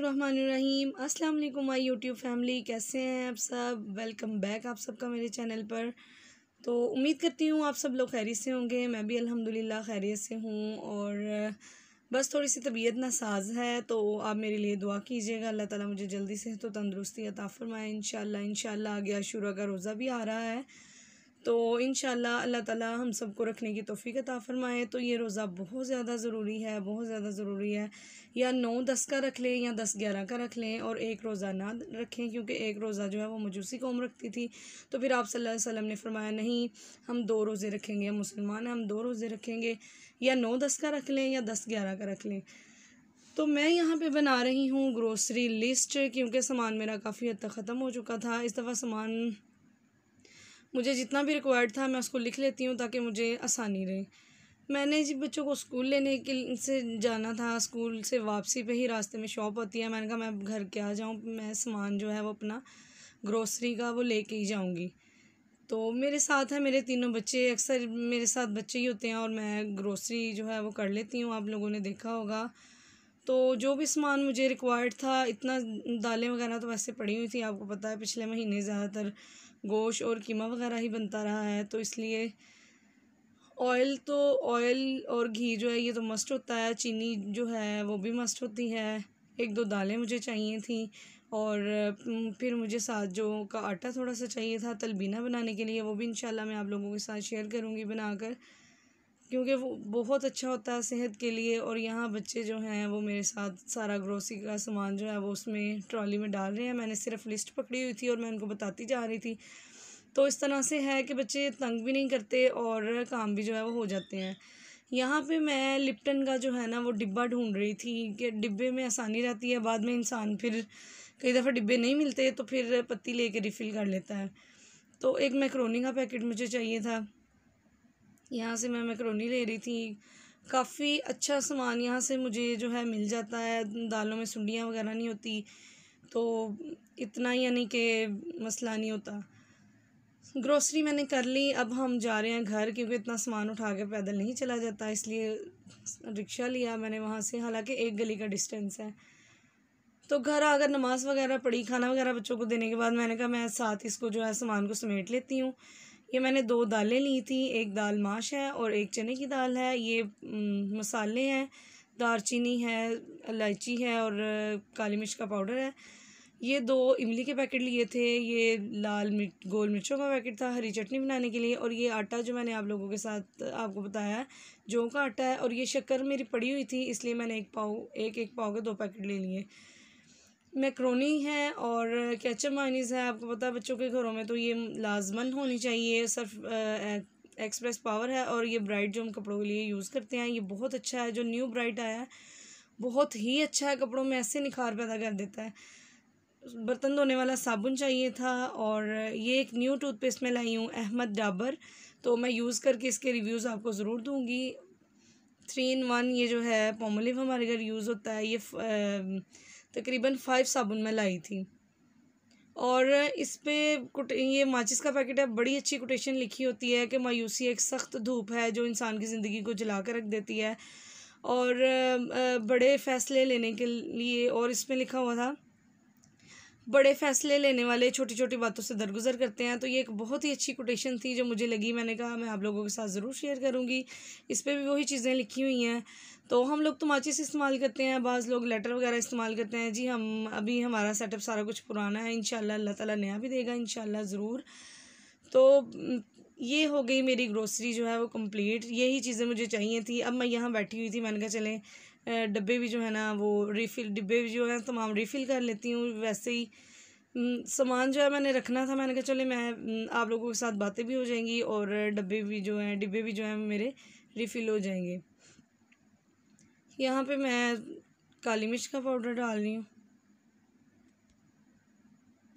बिस्मिल्लाहिर्रहमानिर्रहीम। अस्सलाम वालेकुम माय यूट्यूब फैमिली, कैसे हैं आप सब। वेलकम बैक आप सबका मेरे चैनल पर। तो उम्मीद करती हूँ आप सब लोग खैरियत से होंगे। मैं भी अल्हम्दुलिल्लाह खैरियत से हूँ। और बस थोड़ी सी तबीयत नासाज है, तो आप मेरे लिए दुआ कीजिएगा। अल्लाह ताला मुझे जल्दी से तो तंदुरुस्ती अता फ़रमाए इंशाअल्लाह। आगे आशूरा का रोज़ा भी आ रहा है, तो इंशाअल्लाह अल्लाह ताला हम सबको रखने की तौफ़ीक अता फ़रमाए। तो ये रोज़ा बहुत ज़्यादा ज़रूरी है, बहुत ज़्यादा ज़रूरी है। या 9-10 का रख लें या 10-11 का रख लें, और एक रोज़ा ना रखें, क्योंकि एक रोज़ा जो है वो मजूसी कौम रखती थी। तो फिर आप सल्लल्लाहु अलैहि वसल्लम ने फ़रमाया नहीं, हम 2 रोज़े रखेंगे, हम मुसलमान हैं, हम 2 रोज़े रखेंगे। या 9-10 का रख लें या 10-11 का रख लें। तो मैं यहाँ पे बना रही हूँ ग्रोसरी लिस्ट, क्योंकि सामान मेरा काफ़ी हद तक ख़त्म हो चुका था। इस दफ़ा सामान मुझे जितना भी रिक्वायर्ड था मैं उसको लिख लेती हूँ, ताकि मुझे आसानी रहे। मैंने जी बच्चों को स्कूल लेने के से जाना था। स्कूल से वापसी पे ही रास्ते में शॉप होती है। मैंने कहा मैं घर क्या जाऊँ, मैं सामान जो है वो अपना ग्रोसरी का वो लेके ही जाऊँगी। तो मेरे साथ है मेरे तीनों बच्चे, अक्सर मेरे साथ बच्चे ही होते हैं, और मैं ग्रोसरी जो है वो कर लेती हूँ। आप लोगों ने देखा होगा। तो जो भी सामान मुझे रिक्वायर्ड था, इतना दालें वगैरह तो वैसे पड़ी हुई थी। आपको पता है पिछले महीने ज़्यादातर गोश्त और कीमा वगैरह ही बनता रहा है, तो इसलिए ऑयल और घी जो है ये तो मस्ट होता है। चीनी जो है वो भी मस्ट होती है। 1-2 दालें मुझे चाहिए थी, और फिर मुझे साथ जो का आटा थोड़ा सा चाहिए था तलबीना बनाने के लिए। वो भी इंशाल्लाह मैं आप लोगों के साथ शेयर करूँगी बनाकर, क्योंकि वो बहुत अच्छा होता है सेहत के लिए। और यहाँ बच्चे जो हैं वो मेरे साथ सारा ग्रोसरी का सामान जो है वो उसमें ट्रॉली में डाल रहे हैं। मैंने सिर्फ लिस्ट पकड़ी हुई थी और मैं उनको बताती जा रही थी। तो इस तरह से है कि बच्चे तंग भी नहीं करते और काम भी जो है वो हो जाते हैं। यहाँ पे मैं लिप्टन का जो है ना वो डिब्बा ढूंढ रही थी, कि डिब्बे में आसानी रहती है। बाद में इंसान फिर कई दफ़ा डिब्बे नहीं मिलते, तो फिर पत्ती लेके रिफ़िल कर लेता है। तो एक मैकरोनी का पैकेट मुझे चाहिए था। यहाँ से मैं मैकरोनी ले रही थी। काफ़ी अच्छा सामान यहाँ से मुझे जो है मिल जाता है। दालों में सुंडियाँ वगैरह नहीं होती, तो इतना यानी कि मसला नहीं होता। ग्रोसरी मैंने कर ली। अब हम जा रहे हैं घर, क्योंकि इतना सामान उठा के पैदल नहीं चला जाता, इसलिए रिक्शा लिया मैंने वहाँ से। हालांकि 1 गली का डिस्टेंस है। तो घर आकर नमाज़ वगैरह पढ़ी, खाना वगैरह बच्चों को देने के बाद मैंने कहा मैं साथ इसको जो है सामान को समेट लेती हूँ। ये मैंने 2 दालें ली थी, एक दाल माश है और एक चने की दाल है। ये मसाले हैं, दालचीनी है, इलायची है और काली मिर्च का पाउडर है। ये 2 इमली के पैकेट लिए थे। ये गोल मिर्चों का पैकेट था हरी चटनी बनाने के लिए। और ये आटा जो मैंने आप लोगों के साथ आपको बताया है, जौ का आटा है। और ये शक्कर मेरी पड़ी हुई थी, इसलिए मैंने एक पाव के 2 पैकेट ले लिए। मैक्रोनी है और केचप मायोनीज़ है। आपको पता है बच्चों के घरों में तो ये लाजमन होनी चाहिए। सिर्फ एक्सप्रेस पावर है, और ये ब्राइट जो हम कपड़ों के लिए यूज़ करते हैं, ये बहुत अच्छा है। जो न्यू ब्राइट आया है बहुत ही अच्छा है, कपड़ों में ऐसे निखार पैदा कर देता है। बर्तन धोने वाला साबुन चाहिए था, और ये एक न्यू टूथपेस्ट मैं लाई हूँ अहमद डाबर। तो मैं यूज़ करके इसके रिव्यूज़ आपको ज़रूर दूँगी। 3 in 1 ये जो है पोमोलिव हमारे घर यूज़ होता है। ये तकरीबन 5 साबुन मैं लाई थी। और इस पे ये माचिस का पैकेट है। बड़ी अच्छी कोटेशन लिखी होती है कि मायूसी एक सख्त धूप है जो इंसान की ज़िंदगी को जला कर रख देती है, और बड़े फ़ैसले लेने के लिए। और इसमें लिखा हुआ था बड़े फ़ैसले लेने वाले छोटी छोटी बातों से दरगुजर करते हैं। तो ये एक बहुत ही अच्छी कोटेशन थी जो मुझे लगी। मैंने कहा मैं आप लोगों के साथ ज़रूर शेयर करूँगी। इस पर भी वही चीज़ें लिखी हुई हैं। तो हम लोग तो माचिस इस्तेमाल करते हैं, बाज़ लोग लेटर वगैरह इस्तेमाल करते हैं। जी हम अभी हमारा सेटअप सारा कुछ पुराना है। इंशाल्लाह अल्लाह ताला नया भी देगा इंशाल्लाह ज़रूर। तो ये हो गई मेरी ग्रोसरी जो है वो कंप्लीट। यही चीज़ें मुझे चाहिए थी। अब मैं यहाँ बैठी हुई थी, मैंने कहा चलें डब्बे भी जो है ना वो डिब्बे भी जो है तमाम रिफ़िल कर लेती हूँ। वैसे ही सामान जो है मैंने रखना था, मैंने कहा चले मैं आप लोगों के साथ बातें भी हो जाएंगी और डिब्बे भी जो हैं मेरे रिफ़िल हो जाएंगे। यहाँ पे मैं काली मिर्च का पाउडर डाल रही हूँ,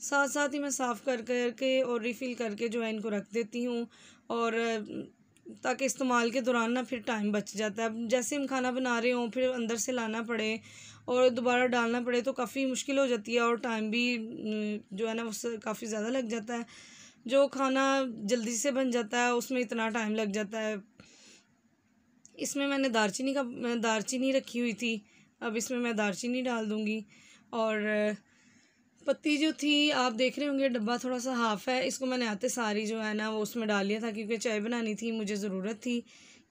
साथ साथ ही मैं साफ़ कर करके और रिफ़िल करके जो है इनको रख देती हूँ। और ताकि इस्तेमाल के दौरान ना फिर टाइम बच जाता है। अब जैसे हम खाना बना रहे हों फिर अंदर से लाना पड़े और दोबारा डालना पड़े तो काफ़ी मुश्किल हो जाती है, और टाइम भी जो है ना उससे काफ़ी ज़्यादा लग जाता है। जो खाना जल्दी से बन जाता है उसमें इतना टाइम लग जाता है। इसमें मैंने दालचीनी रखी हुई थी, अब इसमें मैं दालचीनी डाल दूँगी। और पत्ती जो थी आप देख रहे होंगे, डब्बा थोड़ा सा हाफ़ है, इसको मैंने आते सारी जो है ना वो उसमें डाल लिया था, क्योंकि चाय बनानी थी, मुझे ज़रूरत थी,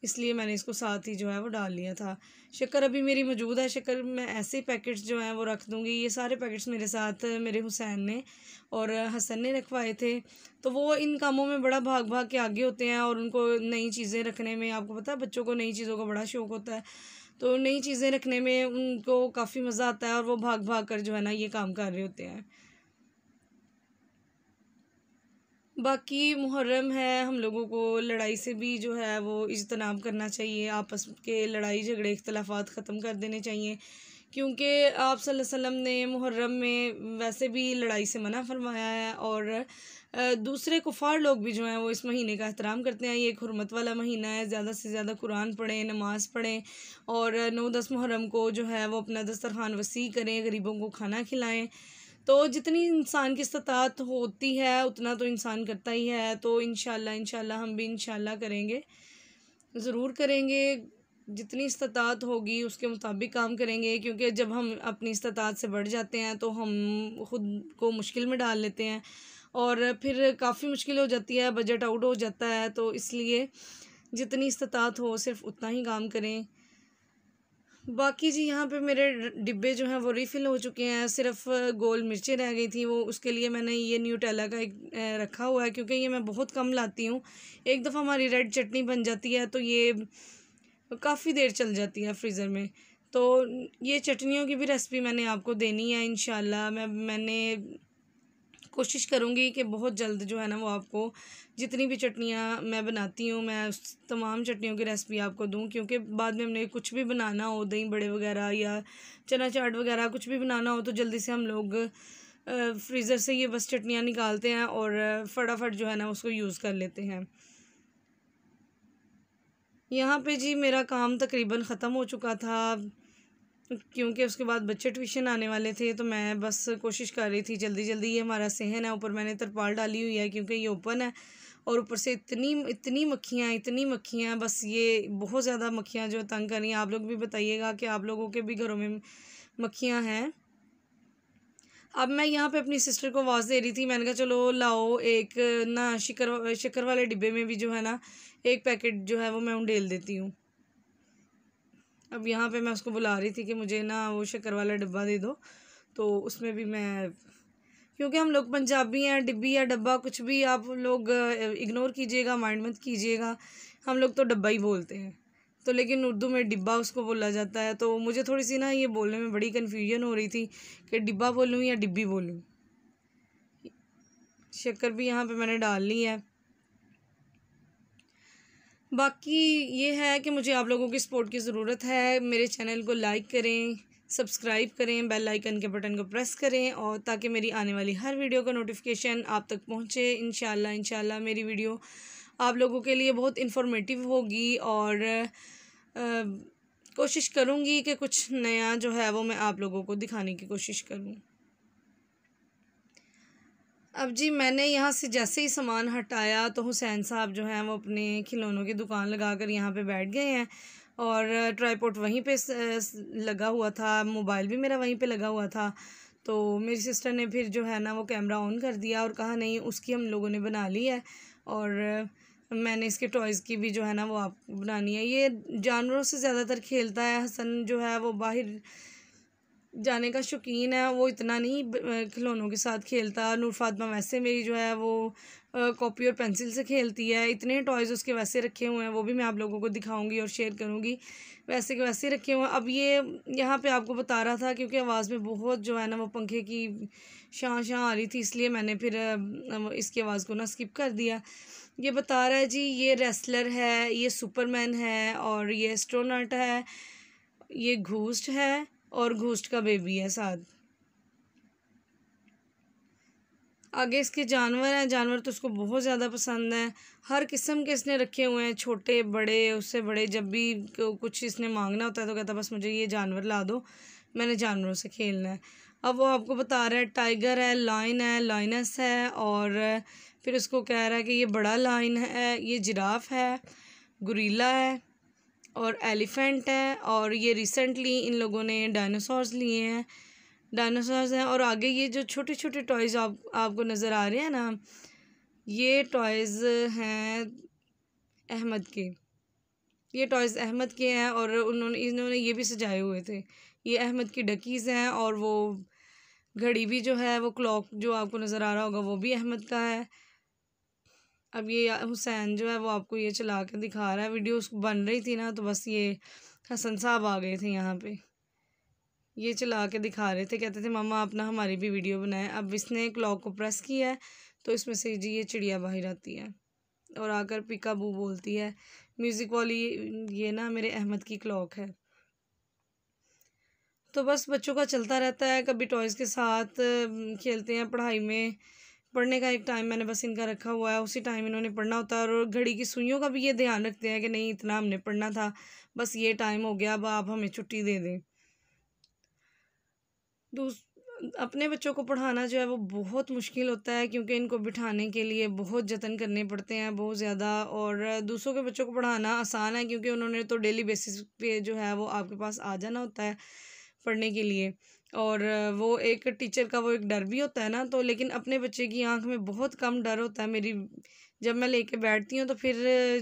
इसलिए मैंने इसको साथ ही जो है वो डाल लिया था। शक्कर अभी मेरी मौजूद है, शक्कर मैं ऐसे ही पैकेट्स जो हैं वो रख दूँगी। ये सारे पैकेट्स मेरे साथ मेरे हुसैन ने और हसन ने रखवाए थे, तो वो इन कामों में बड़ा भाग भाग के आगे होते हैं, और उनको नई चीज़ें रखने में, आपको पता है बच्चों को नई चीज़ों का बड़ा शौक़ होता है, तो नई चीज़ें रखने में उनको काफ़ी मज़ा आता है, और वो भाग भाग कर जो है ना ये काम कर रहे होते हैं। बाकी मुहर्रम है, हम लोगों को लड़ाई से भी जो है वो इज्तनाब करना चाहिए, आपस के लड़ाई झगड़े इख्तलाफात ख़त्म कर देने चाहिए, क्योंकि आप सल्लल्लाहु अलैहि वसल्लम ने मुहर्रम में वैसे भी लड़ाई से मना फरमाया है, और दूसरे कुफ़ार लोग भी जो हैं वो इस महीने का एहतराम करते हैं। ये एक हुर्मत वाला महीना है, ज़्यादा से ज़्यादा कुरान पढ़ें, नमाज़ पढ़ें, और 9-10 मुहर्रम को जो है वो अपना दस्तरखान वसी करें, गरीबों को खाना खिलाएँ। तो जितनी इंसान की इस्तात होती है उतना तो इंसान करता ही है, तो इंशाल्लाह हम भी इंशाल्लाह करेंगे, ज़रूर करेंगे। जितनी इस्तात होगी उसके मुताबिक काम करेंगे, क्योंकि जब हम अपनी इस्तात से बढ़ जाते हैं तो हम ख़ुद को मुश्किल में डाल लेते हैं, और फिर काफ़ी मुश्किल हो जाती है, बजट आउट हो जाता है, तो इसलिए जितनी इस्तात हो सिर्फ उतना ही काम करें। बाकी जी यहाँ पे मेरे डिब्बे जो हैं वो रिफ़िल हो चुके हैं, सिर्फ़ गोल मिर्चें रह गई थी, वो उसके लिए मैंने ये न्यूटेला का एक रखा हुआ है, क्योंकि ये मैं बहुत कम लाती हूँ। एक दफ़ा हमारी रेड चटनी बन जाती है तो ये काफ़ी देर चल जाती है फ्रीज़र में। तो ये चटनियों की भी रेसिपी मैंने आपको देनी है इंशाल्लाह। मैंने कोशिश करूँगी कि बहुत जल्द जो है ना वो आपको जितनी भी चटनियाँ मैं बनाती हूँ, मैं उस तमाम चटनियों की रेसिपी आपको दूँ, क्योंकि बाद में हमने कुछ भी बनाना हो, दही बड़े वगैरह या चना चाट वगैरह कुछ भी बनाना हो, तो जल्दी से हम लोग फ्रीज़र से ये बस चटनियाँ निकालते हैं और फटाफट जो है ना उसको यूज़ कर लेते हैं। यहाँ पे जी मेरा काम तकरीबन ख़त्म हो चुका था, क्योंकि उसके बाद बच्चे ट्यूशन आने वाले थे, तो मैं बस कोशिश कर रही थी जल्दी जल्दी। ये हमारा सहन है, ऊपर मैंने तिरपाल डाली हुई है क्योंकि ये ओपन है, और ऊपर से इतनी मक्खियाँ, बस ये बहुत ज़्यादा मक्खियाँ जो तंग कर रही हैं। आप लोग भी बताइएगा कि आप लोगों के भी घरों में मक्खियाँ हैं। अब मैं यहाँ पे अपनी सिस्टर को आवाज़ दे रही थी, मैंने कहा चलो लाओ एक ना शक्कर वाले डिब्बे में भी जो है ना एक पैकेट जो है वो मैं उंडेल देती हूँ। अब यहाँ पे मैं उसको बुला रही थी कि मुझे ना वो शक्कर वाला डिब्बा दे दो, तो उसमें भी मैं, क्योंकि हम लोग पंजाबी हैं, डिब्बी या डब्बा कुछ भी आप लोग इग्नोर कीजिएगा, माइंड मत कीजिएगा, हम लोग तो डब्बा ही बोलते हैं, तो लेकिन उर्दू में डिब्बा उसको बोला जाता है। तो मुझे थोड़ी सी ना ये बोलने में बड़ी कन्फ्यूजन हो रही थी कि डिब्बा बोलूँ या डिब्बी बोलूँ। शक्कर भी यहाँ पे मैंने डाल ली है। बाकी ये है कि मुझे आप लोगों की सपोर्ट की ज़रूरत है। मेरे चैनल को लाइक करें, सब्सक्राइब करें, बेल आइकन के बटन को प्रेस करें, और ताकि मेरी आने वाली हर वीडियो का नोटिफिकेशन आप तक पहुँचे। इंशाल्लाह मेरी वीडियो आप लोगों के लिए बहुत इन्फॉर्मेटिव होगी, और कोशिश करूँगी कि कुछ नया जो है वो मैं आप लोगों को दिखाने की कोशिश करूँ। अब जी मैंने यहाँ से जैसे ही सामान हटाया तो हुसैन साहब जो हैं वो अपने खिलौनों की दुकान लगाकर यहाँ पे बैठ गए हैं, और ट्राईपॉड वहीं पे लगा हुआ था, मोबाइल भी मेरा वहीं पे लगा हुआ था। तो मेरी सिस्टर ने फिर जो है ना वो कैमरा ऑन कर दिया और कहा नहीं उसकी हम लोगों ने बना ली है, और मैंने इसके टॉयज़ की भी जो है ना वो आप बनानी है। ये जानवरों से ज़्यादातर खेलता है, हसन जो है वो बाहर जाने का शौकीन है, वो इतना नहीं खिलौनों के साथ खेलता। नूर फातिमा वैसे मेरी जो है वो कॉपी और पेंसिल से खेलती है। इतने टॉयज़ उसके वैसे रखे हुए हैं, वो भी मैं आप लोगों को दिखाऊंगी और शेयर करूंगी। वैसे के वैसे रखे हुए हैं। अब ये यहाँ पे आपको बता रहा था क्योंकि आवाज़ में बहुत जो है ना वो पंखे की शां शां आ रही थी, इसलिए मैंने फिर इसकी आवाज़ को ना स्किप कर दिया। ये बता रहा है जी ये रेसलर है, ये सुपरमैन है, और ये एस्ट्रोनॉट है, ये घूस्ट है, और घूस्ट का बेबी है साथ। आगे इसके जानवर हैं, जानवर तो उसको बहुत ज़्यादा पसंद है। हर किस्म के इसने रखे हुए हैं, छोटे बड़े उससे बड़े। जब भी कुछ इसने मांगना होता है तो कहता है बस मुझे ये जानवर ला दो, मैंने जानवरों से खेलना है। अब वो आपको बता रहा है टाइगर है, लाइन है, लाइनस है, और फिर उसको कह रहा है कि ये बड़ा लाइन है, ये जिराफ है, गुरीला है, और एलिफेंट है, और ये रिसेंटली इन लोगों ने डायनासोर्स लिए हैं। डायनासोर्स हैं। और आगे ये जो छोटे छोटे टॉयज़ आपको नज़र आ रहे हैं ना, ये टॉयज़ हैं अहमद के। ये टॉयज़ अहमद के हैं और इन्होंने ये भी सजाए हुए थे। ये अहमद की डकीज़ हैं और वो घड़ी भी जो है, वो क्लॉक जो आपको नज़र आ रहा होगा, वो भी अहमद का है। अब ये हुसैन जो है वो आपको ये चला के दिखा रहा है। वीडियो बन रही थी ना, तो बस ये हसन साहब आ गए थे यहाँ पे, ये चला के दिखा रहे थे, कहते थे मामा आप ना हमारी भी वीडियो बनाएं। अब इसने क्लॉक को प्रेस किया है तो इसमें से जी ये चिड़िया बाहर आती है और आकर पिकाबू बोलती है। म्यूज़िक वाली ये ना मेरे अहमद की क्लॉक है। तो बस बच्चों का चलता रहता है, कभी टॉयज़ के साथ खेलते हैं। पढ़ाई में पढ़ने का एक टाइम मैंने बस इनका रखा हुआ है, उसी टाइम इन्होंने पढ़ना होता है। और घड़ी की सुइयों का भी ये ध्यान रखते हैं कि नहीं इतना हमने पढ़ना था, बस ये टाइम हो गया, अब आप हमें छुट्टी दे दें। अपने बच्चों को पढ़ाना जो है वो बहुत मुश्किल होता है, क्योंकि इनको बिठाने के लिए बहुत जतन करने पड़ते हैं, बहुत ज़्यादा। और दूसरों के बच्चों को पढ़ाना आसान है, क्योंकि उन्होंने तो डेली बेसिस पे जो है वो आपके पास आ जाना होता है पढ़ने के लिए। और वो एक टीचर का वो एक डर भी होता है ना, तो लेकिन अपने बच्चे की आंख में बहुत कम डर होता है मेरी। जब मैं लेके बैठती हूँ तो फिर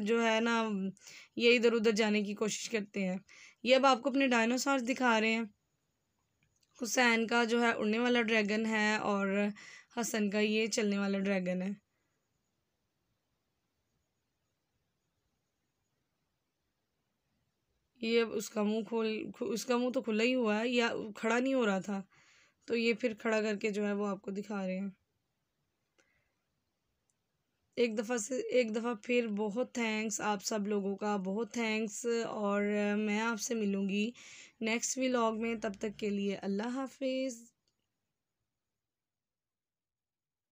जो है ना, ये इधर उधर जाने की कोशिश करते हैं। ये अब आपको अपने डायनासोर्स दिखा रहे हैं। हुसैन का जो है उड़ने वाला ड्रैगन है और हसन का ये चलने वाला ड्रैगन है। ये अब उसका मुंह तो खुला ही हुआ है, या खड़ा नहीं हो रहा था, तो ये फिर खड़ा करके जो है वो आपको दिखा रहे हैं। एक दफ़ा फिर बहुत थैंक्स आप सब लोगों का, बहुत थैंक्स। और मैं आपसे मिलूँगी नेक्स्ट व्लॉग में, तब तक के लिए अल्लाह हाफिज़।